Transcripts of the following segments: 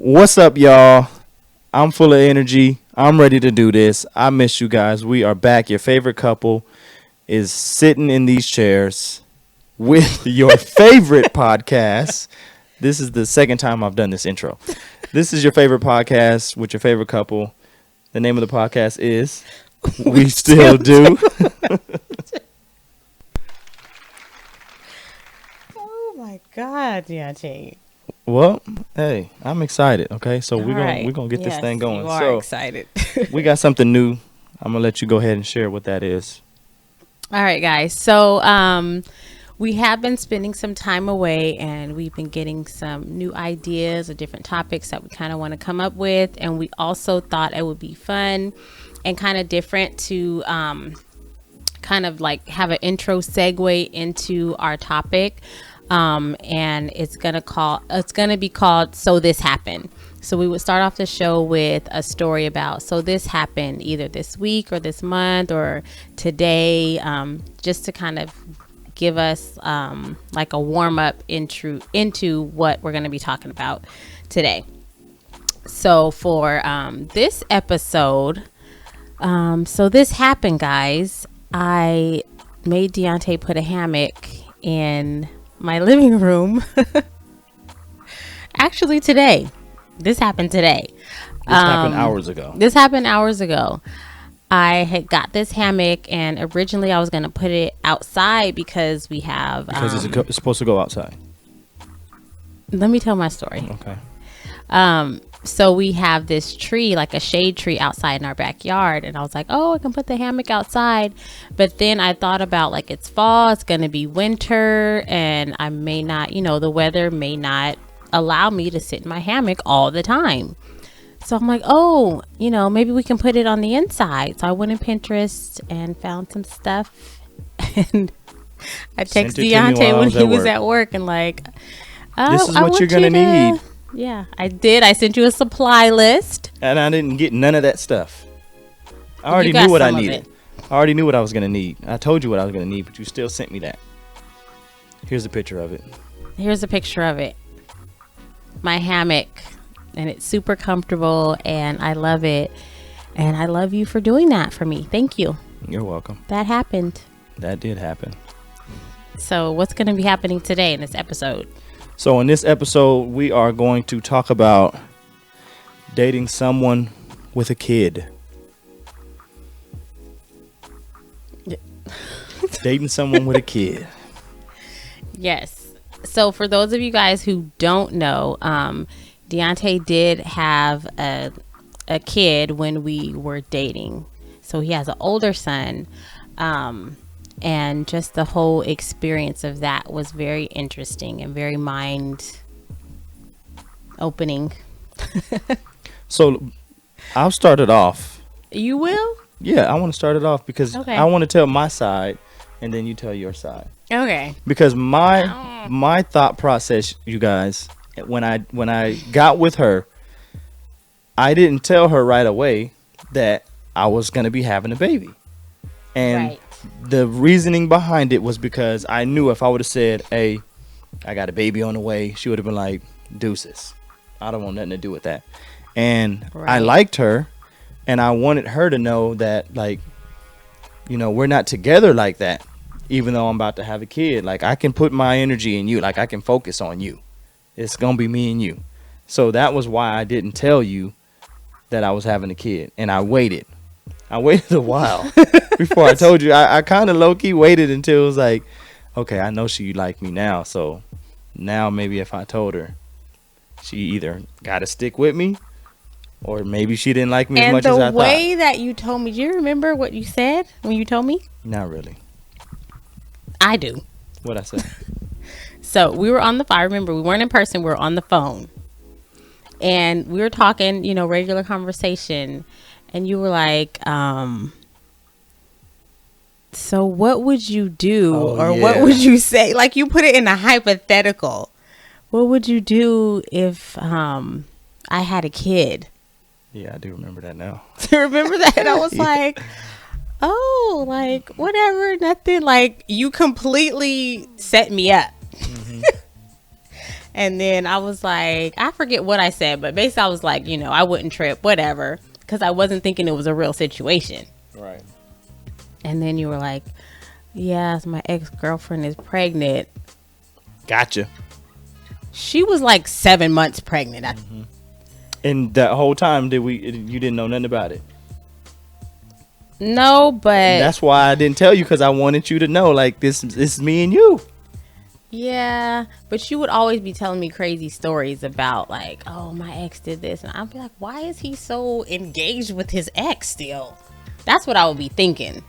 What's up, y'all? I'm full of energy. I'm ready to do this. I miss you guys. We are back. Your favorite couple is sitting in these chairs with your favorite podcast. This is the second time I've done this intro. This is your favorite podcast with your favorite couple. The name of the podcast is We Still Do. Oh my God, Deontay. Well, hey, I'm excited. Okay, so we're Right. gonna get this Yes, thing going. You are So excited. we got something new. I'm gonna let you go ahead and share what that is. All right, guys. So we have been spending some time away, and we've been getting some new ideas or different topics that we kind of want to come up with. And we also thought it would be fun and kind of different to kind of like have an intro segue into our topic. And it's gonna be called So This Happened. So we would start off the show with a story about, so this happened either this week or this month or today, just to kind of give us like a warm up into what we're going to be talking about today. So for this episode, so this happened, guys. I made Deontay put a hammock in my living room. Actually, today. This happened today. This happened hours ago. This happened hours ago. I had got this hammock, and originally I was going to put it outside because we have... Because it's supposed to go outside. Let me tell my story. Okay. So we have this tree, like a shade tree outside in our backyard. And I was like, oh, I can put the hammock outside. But then I thought about, like, it's fall, it's going to be winter, and I may not, the weather may not allow me to sit in my hammock all the time. So I'm like, oh, maybe we can put it on the inside. So I went in Pinterest and found some stuff. And I texted Deontay when he was at work and like, this is what you're going to need. Yeah, I did. I sent you a supply list. And I didn't get none of that stuff. I already knew what I needed. I already knew what I was going to need. I told you what I was going to need, but you still sent me that. Here's a picture of it. Here's a picture of it. My hammock. And it's super comfortable, and I love it. And I love you for doing that for me. Thank you. You're welcome. That happened. That did happen. So what's going to be happening today in this episode? So in this episode, we are going to talk about dating someone with a kid. Dating someone with a kid. Yes. So for those of you guys who don't know, Deontay did have a kid when we were dating. So he has an older son. And just the whole experience of that was very interesting and very mind opening. So I'll start it off. You will? Yeah, I want to start it off because I want to tell my side and then you tell your side. Okay. Because my thought process, you guys, when I got with her, I didn't tell her right away that I was going to be having a baby. And the reasoning behind it was because I knew if I would have said, hey, I got a baby on the way, she would have been like, deuces. I don't want nothing to do with that. And I liked her, and I wanted her to know that, like, we're not together like that, even though I'm about to have a kid. Like, I can put my energy in you. Like, I can focus on you. It's going to be me and you. So that was why I didn't tell you that I was having a kid. And I waited a while before I told you. I kind of low-key waited until it was like, okay, I know she like me now. So now maybe if I told her, she either got to stick with me or maybe she didn't like me as much as I thought. And the way that you told me, do you remember what you said when you told me? Not really. I do. What'd I say? So we were on the phone. I remember we weren't in person. We were on the phone. And we were talking, regular conversation. And you were like, so what would you do? What would you say? Like, you put it in a hypothetical. What would you do if I had a kid? Yeah, I do remember that now. Remember that? And I was like, oh, like, whatever, nothing. Like, you completely set me up. Mm-hmm. And then I was like, I forget what I said, but basically I was like, I wouldn't trip, whatever, because I wasn't thinking it was a real situation. Right. And then you were like, yes, my ex-girlfriend is pregnant. Gotcha. She was like 7 months pregnant. And that whole time, you didn't know nothing about it? No, but And that's why I didn't tell you, because I wanted you to know, like, this is me and you. yeah, but you would always be telling me crazy stories about like, oh, my ex did this. And I'd be like, why is he so engaged with his ex still? That's what I would be thinking.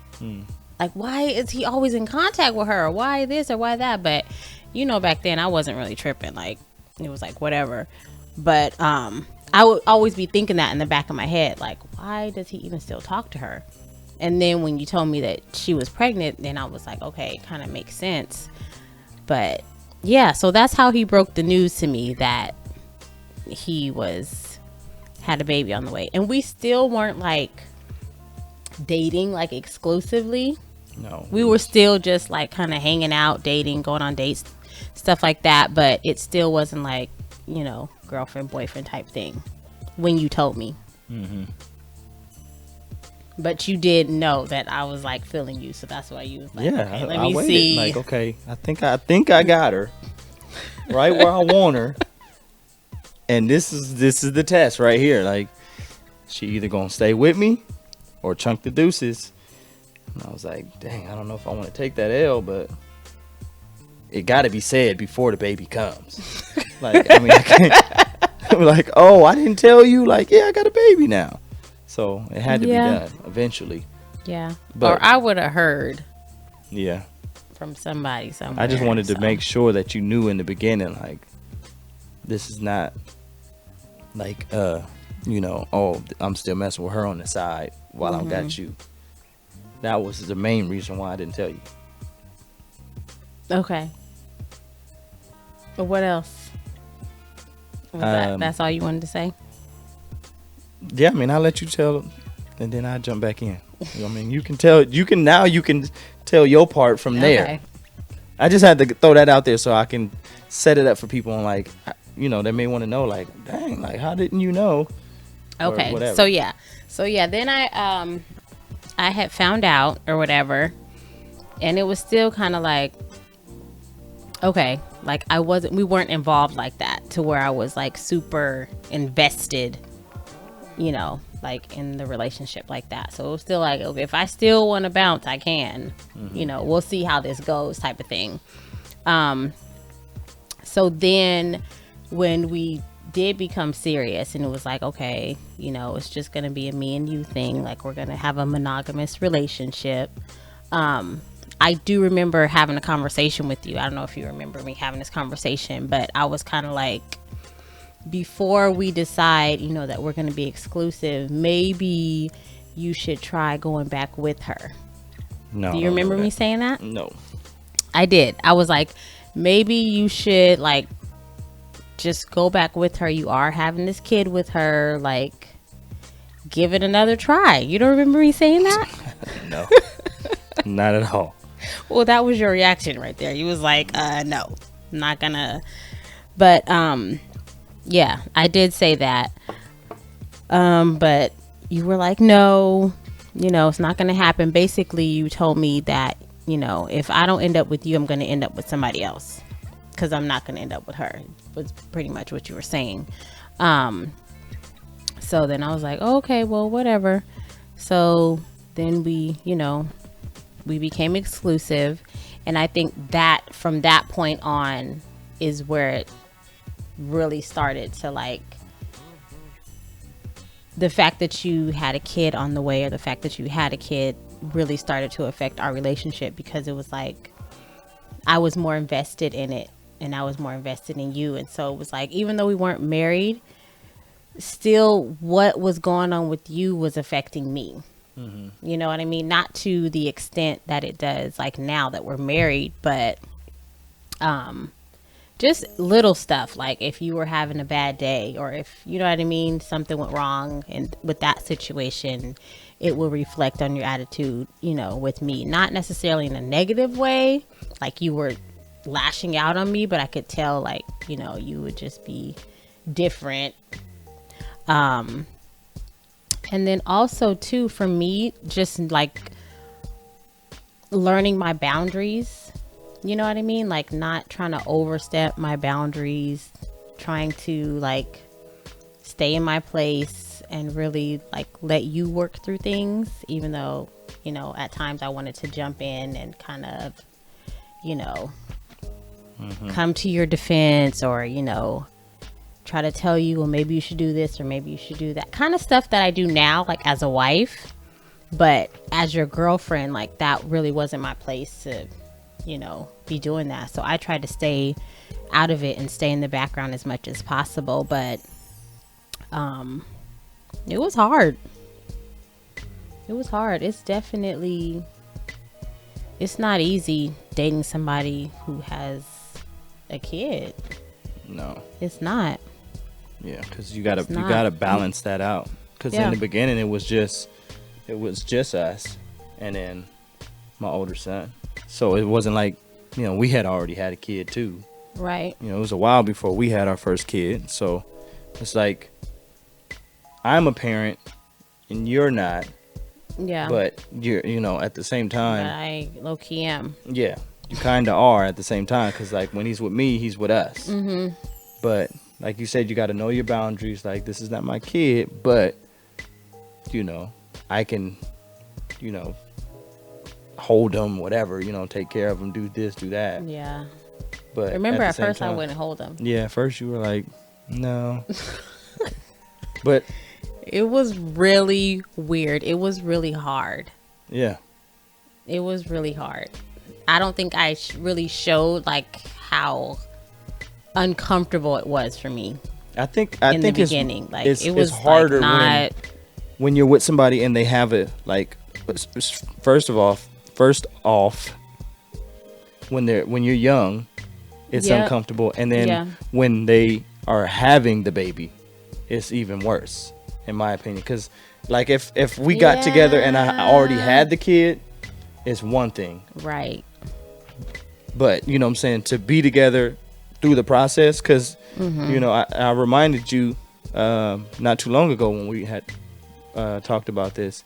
Like, why is he always in contact with her? Why this or why that? But back then I wasn't really tripping. Like, it was like whatever. But I would always be thinking that in the back of my head, like, why does he even still talk to her? And then when you told me that she was pregnant, then I was like, okay, it kind of makes sense. But yeah, so that's how he broke the news to me, that he had a baby on the way. And we still weren't like dating like exclusively. No. We were still just like kind of hanging out, dating, going on dates, stuff like that. But it still wasn't like, girlfriend, boyfriend type thing when you told me. But you did know that I was like feeling you, so that's why you was like, Yeah, okay, let I me waited. see. Like, okay, I think I got her right where I want her, and this is the test right here. Like, she either gonna stay with me or chunk the deuces. And I was like, dang, I don't know if I want to take that L, but it got to be said before the baby comes. Like, I mean, I can't. I'm like, oh, I didn't tell you. Like, yeah, I got a baby now. So it had to be done eventually. Yeah. But, or I would have heard yeah, from somebody somewhere. I just wanted to make sure that you knew in the beginning, like, this is not like, oh, I'm still messing with her on the side while I got you. That was the main reason why I didn't tell you. Okay. But what else? That's all you wanted to say? Yeah, I mean, I'll let you tell, and then I'll jump back in. I mean, you can tell your part from there. Okay. I just had to throw that out there so I can set it up for people, and like, they may want to know, like, dang, like, how didn't you know? Okay. So yeah. Then I had found out or whatever, and it was still kind of like, okay, like we weren't involved like that to where I was like super invested, like in the relationship like that. So it was still like, okay, if I still want to bounce, I can, we'll see how this goes type of thing. So then when we did become serious and it was like, okay, it's just going to be a me and you thing. Like, we're going to have a monogamous relationship. I do remember having a conversation with you. I don't know if you remember me having this conversation, but I was kind of like, before we decide, that we're going to be exclusive, maybe you should try going back with her. No. Do you remember me saying that? No. I did. I was like, maybe you should like just go back with her. You are having this kid with her. Like, give it another try. You don't remember me saying that? No. Not at all. Well, that was your reaction right there. You was like, no, I'm not gonna. But yeah, I did say that. But you were like, no, it's not gonna happen. Basically, you told me that, if I don't end up with you, I'm gonna end up with somebody else, because I'm not gonna end up with her. Was pretty much what you were saying. So then I was like, oh, okay, well, whatever. So then we became exclusive, and I think that from that point on is where it really started to, like, the fact that you had a kid on the way, or the fact that you had a kid, really started to affect our relationship, because it was like I was more invested in it and I was more invested in you. And so it was like, even though we weren't married, still what was going on with you was affecting me. You know what I mean? Not to the extent that it does like now that we're married, but just little stuff, like if you were having a bad day, or if, you know what I mean, something went wrong and with that situation, it will reflect on your attitude, with me. Not necessarily in a negative way, like you were lashing out on me, but I could tell, like, you know, you would just be different. And then also too, for me, just like learning my boundaries, you know what I mean? Like not trying to overstep my boundaries, trying to like stay in my place and really like let you work through things, even though, you know, at times I wanted to jump in and kind of, you know, come to your defense, or, you know, try to tell you, well, maybe you should do this or maybe you should do that kind of stuff that I do now, like as a wife. But as your girlfriend, like that really wasn't my place to, you know, be doing that. So I tried to stay out of it and stay in the background as much as possible. But it was hard. It was hard. It's not easy dating somebody who has a kid. No, it's not. Yeah, because you gotta balance that out. Because in the beginning it was just us, and then my older son. So it wasn't like, you know, we had already had a kid too. Right. You know, it was a while before we had our first kid. So it's like, I'm a parent and you're not. Yeah. But you're, you know, at the same time. But I low key am. Yeah, you kind of are at the same time, because like when he's with me, he's with us. Mm-hmm. But like you said, you got to know your boundaries. Like, this is not my kid, but, you know, I can, you know, hold him, whatever, you know, take care of him, do this, do that. Yeah. But remember at first I wouldn't hold him. Yeah, at first you were like, no. But it was really weird. It was really hard. Yeah. It was really hard. I don't think I really showed like how uncomfortable it was for me. I think in the beginning, like it was harder like not when you're with somebody and they have it like, first off, when you're young, it's uncomfortable, and then when they are having the baby, it's even worse, in my opinion. Because like if we got together and I already had the kid, it's one thing, right? But you know what I'm saying, to be together through the process, because you know, I reminded you not too long ago when we had talked about this,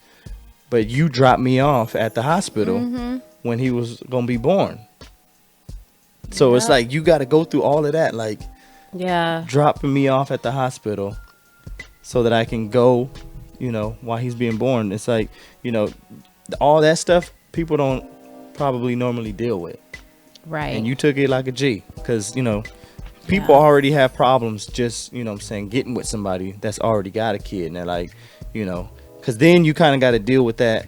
but you dropped me off at the hospital when he was gonna be born. So it's like you got to go through all of that, like dropping me off at the hospital so that I can go, you know, while he's being born. It's like, you know, all that stuff people don't probably normally deal with. Right. And you took it like a G, because, you know, people already have problems just, you know what I'm saying, getting with somebody that's already got a kid. And they're like, you know, because then you kind of got to deal with that,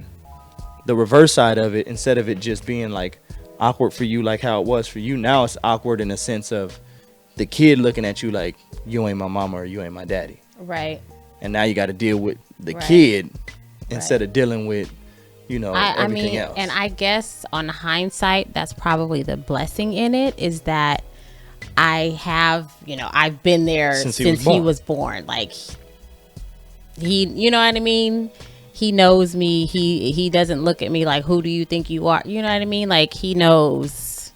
the reverse side of it, instead of it just being like awkward for you like how it was for you. Now it's awkward in the sense of the kid looking at you like, you ain't my mama or you ain't my daddy. Right. And now you got to deal with the kid instead of dealing with, you know, everything else. And I guess on hindsight, that's probably the blessing in it, is that I have, you know, I've been there since he was born. Like he, you know what I mean? He knows me. He doesn't look at me like, who do you think you are? You know what I mean? Like he knows,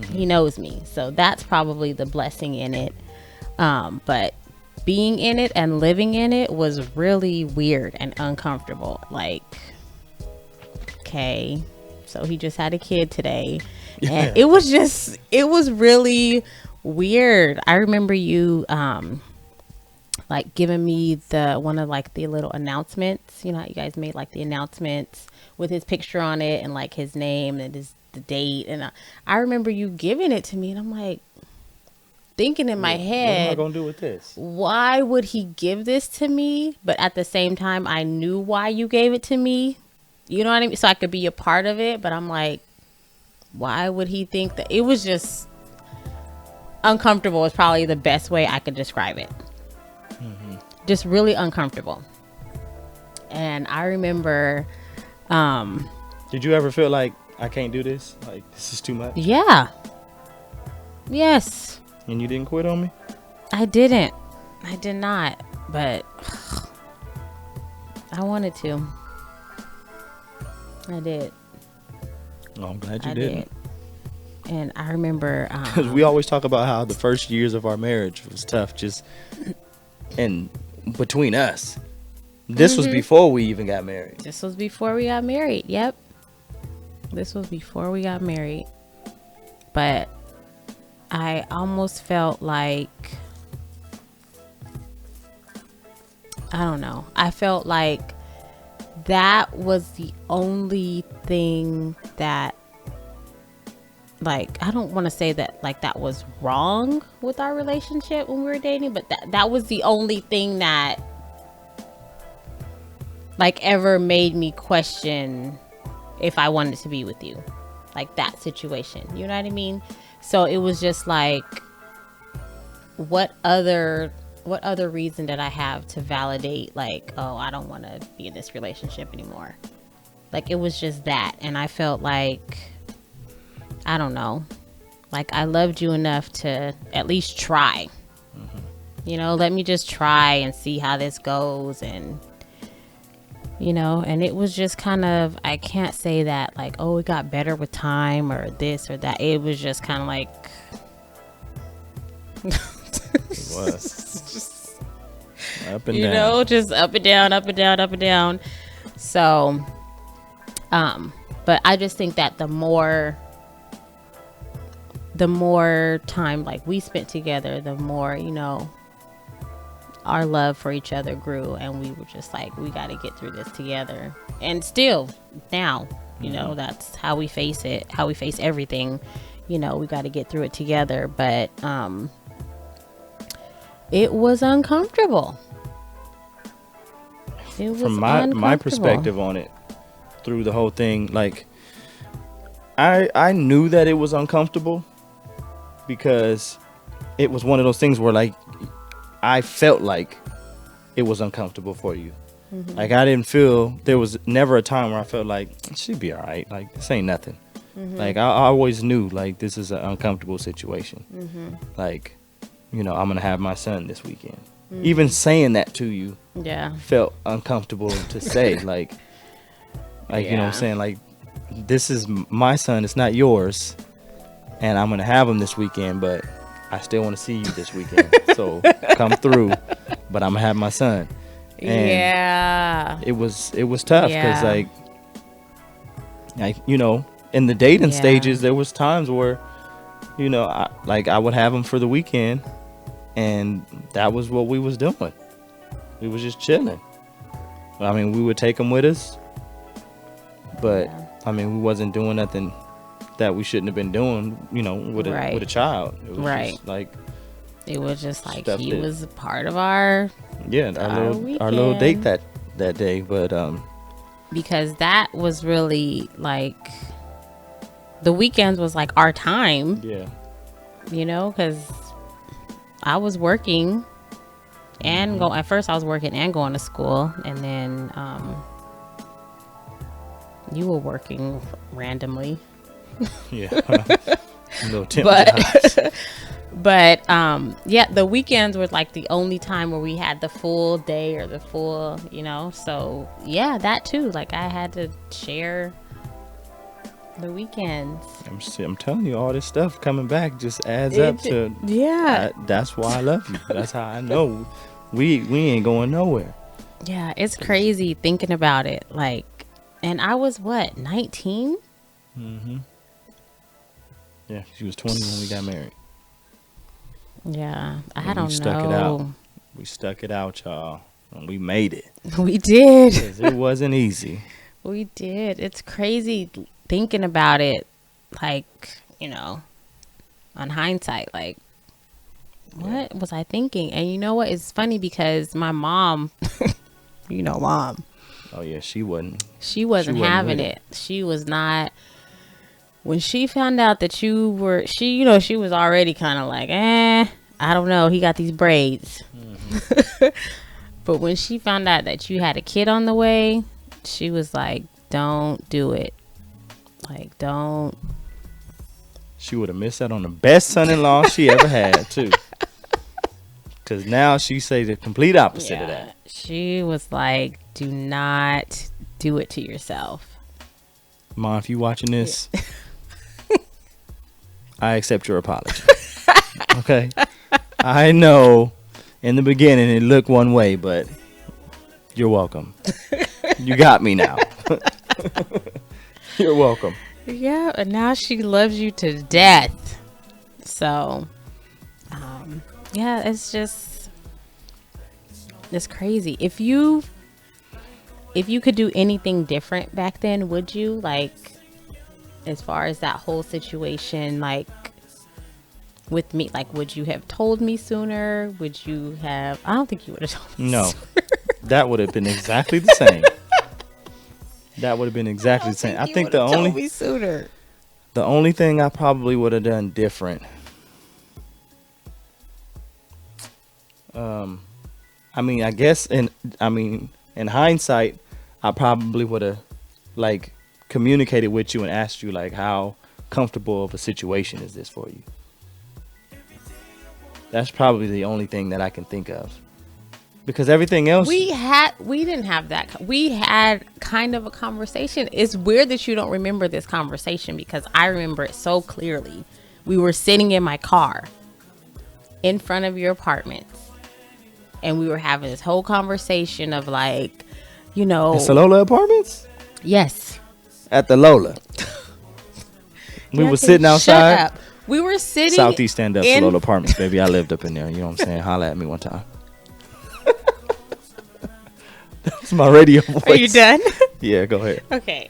he knows me. So that's probably the blessing in it. But being in it and living in it was really weird and uncomfortable. Like, okay, so he just had a kid today, and it was really weird. I remember you like giving me one of like the little announcements. You know how you guys made like the announcements with his picture on it and like his name and the date, and I remember you giving it to me, and I'm like thinking in my head, what am I gonna do with this? Why would he give this to me? But at the same time, I knew why you gave it to me. You know what I mean? So I could be a part of it. But I'm like, why would he think that? It was just uncomfortable is probably the best way I could describe it. Just really uncomfortable. And I remember, did you ever feel like, I can't do this? Like, this is too much? Yeah. Yes. And you didn't quit on me? I didn't. I did not. But I wanted to. I did. Oh, I'm glad you didn't. And I remember Because we always talk about how the first years of our marriage was tough, just and between us. This was before we even got married. this was before we got married. Yep. This was before we got married. But I almost felt like, I don't know. I felt like that was the only thing that, like, I don't want to say that like that was wrong with our relationship when we were dating, but that was the only thing that like ever made me question if I wanted to be with you. Like that situation, you know what I mean? So it was just like, what other reason did I have to validate like, oh, I don't want to be in this relationship anymore? Like it was just that. And I felt like, I don't know, like I loved you enough to at least try. You know, let me just try and see how this goes. And you know, and it was just kind of, I can't say that like, oh, it got better with time or this or that. It was just kind of like It was up and you down. know, just up and down, up and down, up and down. So but I just think that the more time like we spent together, the more, you know, our love for each other grew, and we were just like, we got to get through this together. And still now, you know, that's how we face it, how we face everything. You know, we got to get through it together. But it was uncomfortable. It was From my uncomfortable. perspective on it, through the whole thing, like I knew that it was uncomfortable because it was one of those things where like I felt like it was uncomfortable for you. Like I didn't feel, there was never a time where I felt like she'd be all right, like this ain't nothing. Like I always knew like this is an uncomfortable situation. Like, you know, I'm gonna have my son this weekend. Even saying that to you Yeah. felt uncomfortable to say. Like you know what Yeah. I'm saying, like this is my son, it's not yours, and I'm gonna have him this weekend, but I still want to see you this weekend. So come through, but I'm gonna have my son. And yeah. it was tough because Yeah. like you know, in the dating Yeah. stages there was times where, you know, I would have him for the weekend, and that was what we was doing. We was just chilling. I mean, we would take him with us, but Yeah. I mean, we wasn't doing nothing that we shouldn't have been doing, you know, with Right. a child. It was Right. just like, It was just like Stuff he that- was a part of our, yeah, our little date weekend. that day. But because that was really like, the weekends was like our time, yeah, you know, because I was working and at first I was working and going to school, and then you were working randomly. yeah, little temp jobs. But yeah, the weekends were like the only time where we had the full day or the full, you know. So yeah, that too, like I had to share the weekends. I'm telling you, all this stuff coming back just adds up to. Yeah. That's why I love you. That's how I know we ain't going nowhere. Yeah, it's crazy thinking about it. Like, and I was what, 19? Yeah, she was 20 when we got married. Yeah, I And don't we stuck know. it out. We stuck it out, y'all, and we made it. We did. 'Cause it wasn't easy. We did. It's crazy thinking about it, like, you know, on hindsight, like, what was I thinking? And you know what? It's funny because my mom, you know, mom, Oh yeah, she wasn't. she wasn't wasn't having with it. She was not. When she found out that you were, you know, she was already kind of like, I don't know. He got these braids. But when she found out that you had a kid on the way, she was like, don't do it. Like, don't. She would have missed out on the best son-in-law she ever had too. Cause now she say the complete opposite of that. She was like, do not do it to yourself. Mom, if you watching this, I accept your apology. Okay? I know in the beginning it looked one way, but you're welcome. You got me now. You're welcome. Yeah, and now she loves you to death. So, yeah, it's crazy. If you could do anything different back then, would you? Like, as far as that whole situation, like with me, like, would you have told me sooner? Would you have? I don't think you would have told me. No, sooner. that would have been exactly the same. That would have been exactly the same. I think the told me sooner. only thing I probably would have done different. I mean, I guess in hindsight, I probably would have like communicated with you and asked you like how comfortable of a situation is this for you. That's probably the only thing that I can think of. Because everything else We didn't have that. We had kind of a conversation. It's weird that you don't remember this conversation because I remember it so clearly. We were sitting in my car in front of your apartment and we were having this whole conversation of like, It's the Lola Apartments? Yes. At the Lola. We were sitting outside. Shut up. We were sitting Southeast Stand Up, Lola Apartments, baby. I lived up in there. You know what I'm saying? Holla at me one time. That's my radio voice. Are you done? Yeah, go ahead. Okay.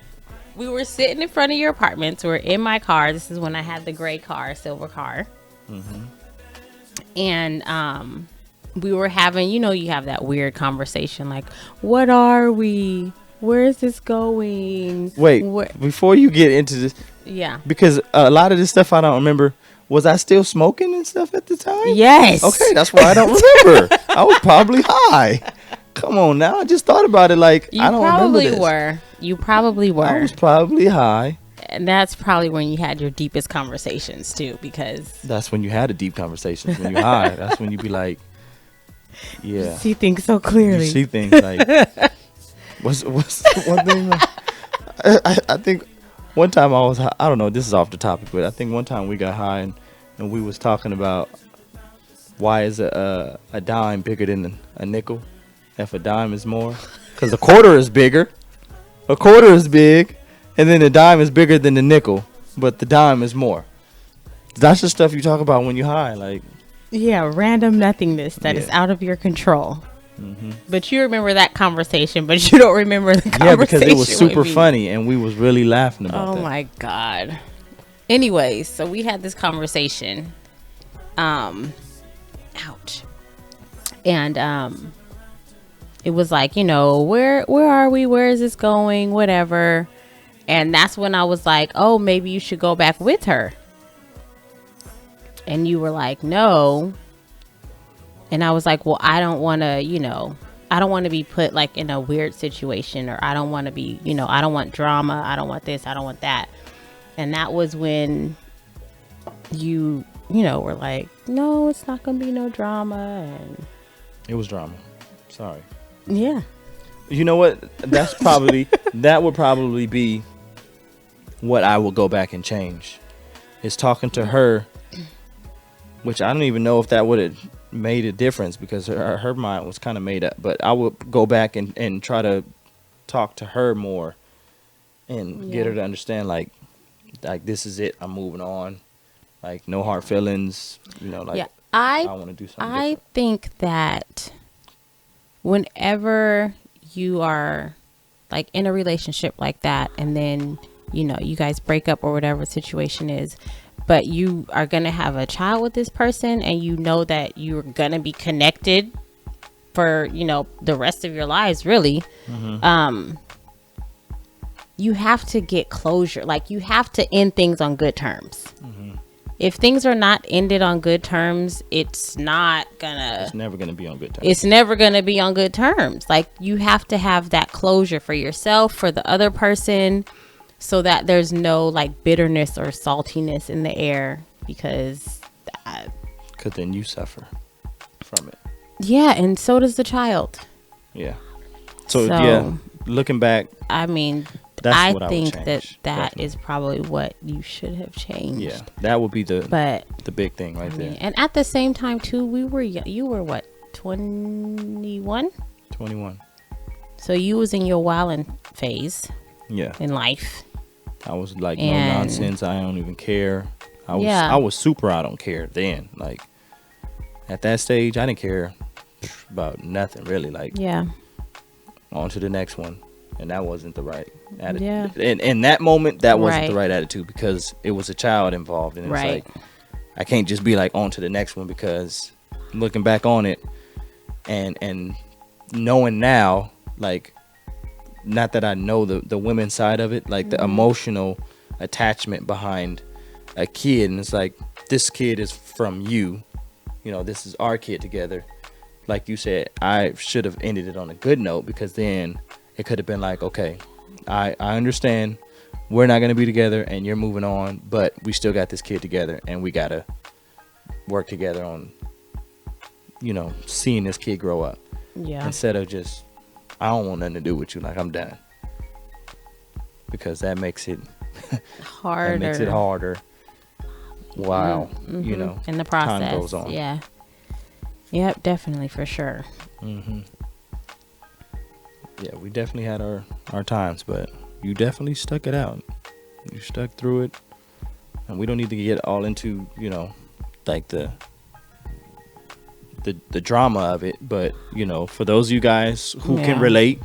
We were sitting in front of your apartments. We were in my car. This is when I had the gray car, silver car. Mm-hmm. And we were having, you have that weird conversation like, what are we? Where is this going? Wait, before you get into this. Yeah. Because a lot of this stuff I don't remember. Was I still smoking and stuff at the time? Yes. Okay, that's why I don't remember. I was probably high. Come on now. I just thought about it like, I don't remember this. You probably were. I was probably high. And that's probably when you had your deepest conversations too, because that's when you had a deep conversation. When you're high, that's when you be like, yeah. You see things so clearly. You see things like, what's one thing? I think one time I don't know, this is off the topic, but I think one time we got high and we was talking about why is a dime bigger than a nickel if a dime is more? Because a quarter is bigger. A quarter is big. And then the dime is bigger than the nickel, but the dime is more. That's the stuff you talk about when you're high. Like, yeah, random nothingness that is out of your control. Mm-hmm. But you remember that conversation, but you don't remember the conversation. Yeah, because it was super funny, and we was really laughing about that. Oh, my God. Anyways, so we had this conversation. Ouch. And it was like, where are we? Where is this going? Whatever. And that's when I was like, oh, maybe you should go back with her. And you were like, no. And I was like, well, I don't want to, I don't want to be put like in a weird situation, or I don't want to be, I don't want drama. I don't want this. I don't want that. And that was when you, were like, no, it's not going to be no drama. And it was drama. Sorry. Yeah. You know what? That would probably be what I will go back and change, is talking to her, which I don't even know if that would have made a difference because her mind was kind of made up. But I would go back and try to talk to her more and get her to understand like this is it. I'm moving on. Like, no hard feelings. I want to do something different. think that whenever you are like in a relationship like that, and then you guys break up or whatever situation is, but you are gonna have a child with this person, and that you're gonna be connected for the rest of your lives, really. Mm-hmm. You have to get closure. Like, you have to end things on good terms. Mm-hmm. If things are not ended on good terms, it's never going to be on good terms. It's never going to be on good terms. Like, you have to have that closure for yourself, for the other person, so that there's no like bitterness or saltiness in the air, because then you suffer from it. Yeah, and so does the child. Yeah. So yeah, looking back, I mean, That's I what I would think change. that Definitely. is probably what you should have changed. Yeah, that would be But the big thing right there. and at the same time too, you were what, 21? 21. So you was in your wilding phase Yeah, in life. I was like no And- nonsense. I don't even care. I Yeah. was super. I don't care then. Like at that stage, I didn't care about nothing really. Like Yeah. on to the next one, and that wasn't the right attitude. Yeah. In that moment, that wasn't the Right. right attitude because it was a child involved, and it's Right. like I can't just be like on to the next one because looking back on it and knowing now, like not that I know the women's side of it, like the emotional attachment behind a kid, and it's like this kid is from you, this is our kid together. Like you said, I should have ended it on a good note because then it could have been like, okay, I understand we're not going to be together and you're moving on, but we still got this kid together and we got to work together on, seeing this kid grow up Yeah. instead of just, I don't want nothing to do with you. Like I'm done, because that makes it Harder. that makes it harder. Wow. In the process. time goes on. Yeah. Yep, definitely, for sure. Yeah, we definitely had our times, but you definitely stuck it out. You stuck through it, and we don't need to get all into like the drama of it. But for those of you guys who Yeah. can relate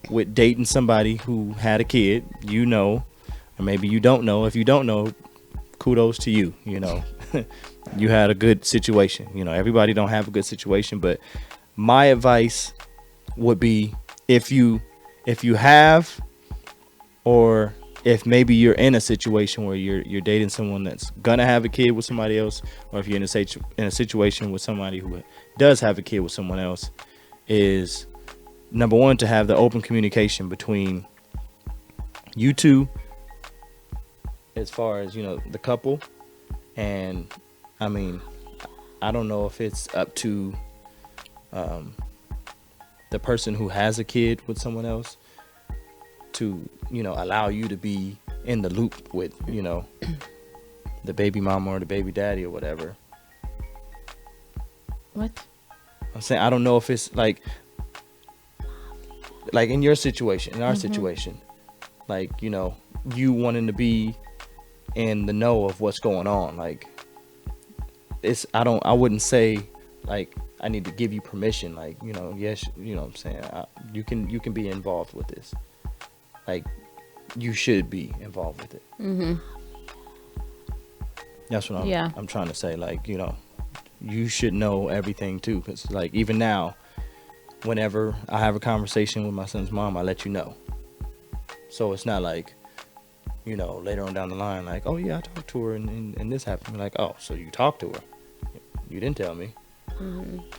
with dating somebody who had a kid, or maybe you don't know. If you don't know, kudos to you. You had a good situation. Everybody don't have a good situation, but my advice would be if you have, or if maybe you're in a situation where you're dating someone that's gonna have a kid with somebody else, or if you're in a situation with somebody who does have a kid with someone else, is number one, to have the open communication between you two as far as the couple. And I mean, I don't know if it's up to the person who has a kid with someone else to allow you to be in the loop with the baby mama or the baby daddy or whatever. What? I'm saying, I don't know if it's like in your situation, in our situation, like you wanting to be in the know of what's going on. Like I wouldn't say like I need to give you permission, like yes, what I'm saying, you can be involved with this, like you should be involved with it. That's what I'm trying to say. Like you should know everything too, because like even now, whenever I have a conversation with my son's mom, I let you know. So it's not like later on down the line, like, oh yeah, I talked to her and this happened. Like, oh, so you talked to her, you didn't tell me.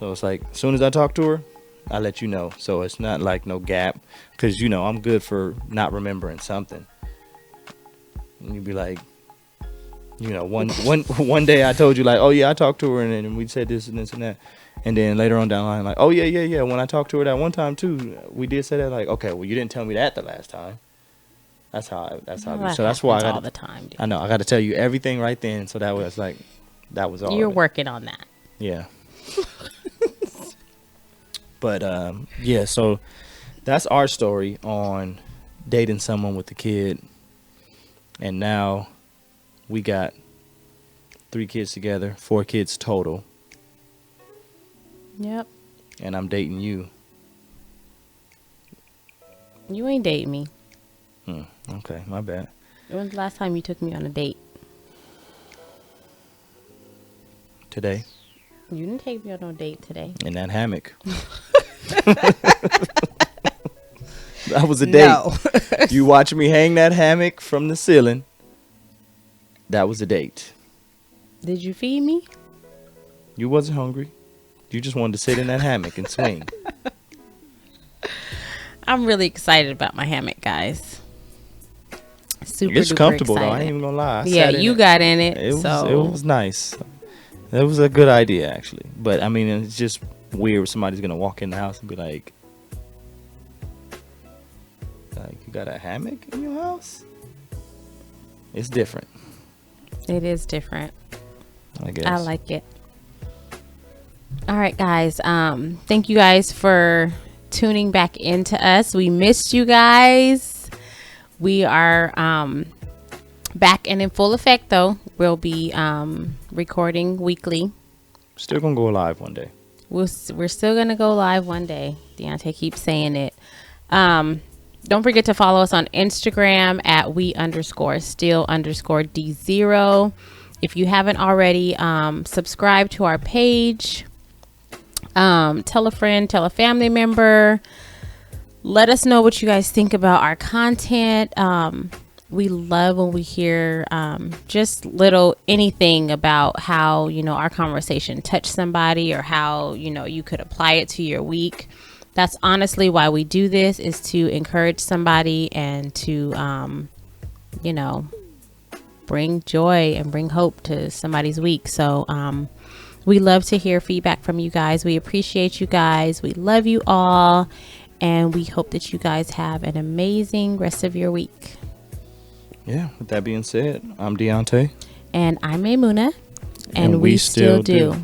So it's like, as soon as I talk to her, I let you know. So it's not like no gap, because I'm good for not remembering something. And you'd be like, one day I told you like, oh yeah, I talked to her and we said this and this and that, and then later on down the line, like, oh yeah, when I talked to her that one time too, we did say that. Like, okay, well you didn't tell me that the last time. That's how. So that's why I got all the time. Dude. I know I got to tell you everything right then. So that was like, that was all. You're working on that. Yeah. But yeah, so that's our story on dating someone with a kid, and now we got 3 kids together, 4 kids total, Yep. and I'm dating you. You ain't dating me. Okay, my bad. When's the last time you took me on a date? Today, You didn't take me on no date today. in that hammock. That was a date. No. You watch me hang that hammock from the ceiling. That was a date. Did you feed me? You wasn't hungry. You just wanted to sit in that hammock and swing. I'm really excited about my hammock, guys. Super It's duper comfortable excited. though. I ain't even gonna lie. I Yeah, sat in you it. got in it. It so was nice. It was a good idea actually. But I mean, it's just weird when somebody's gonna walk in the house and be like, you got a hammock in your house? It's different, It is different. I guess. I like it. All right, guys. Thank you guys for tuning back into us. We missed you guys. We are back and in full effect, though. We'll be recording weekly. Still gonna go live one day. We're still gonna go live one day. Deontay keeps saying it. Don't forget to follow us on Instagram at we_still_D0. If you haven't already, subscribe to our page. Tell a friend, tell a family member. Let us know what you guys think about our content. We love when we hear just little anything about how, our conversation touched somebody, or how, you could apply it to your week. That's honestly why we do this, is to encourage somebody and to, bring joy and bring hope to somebody's week. So we love to hear feedback from you guys. We appreciate you guys. We love you all. And we hope that you guys have an amazing rest of your week. Yeah, with that being said, I'm Deontay. And I'm Maymuna. And we still do.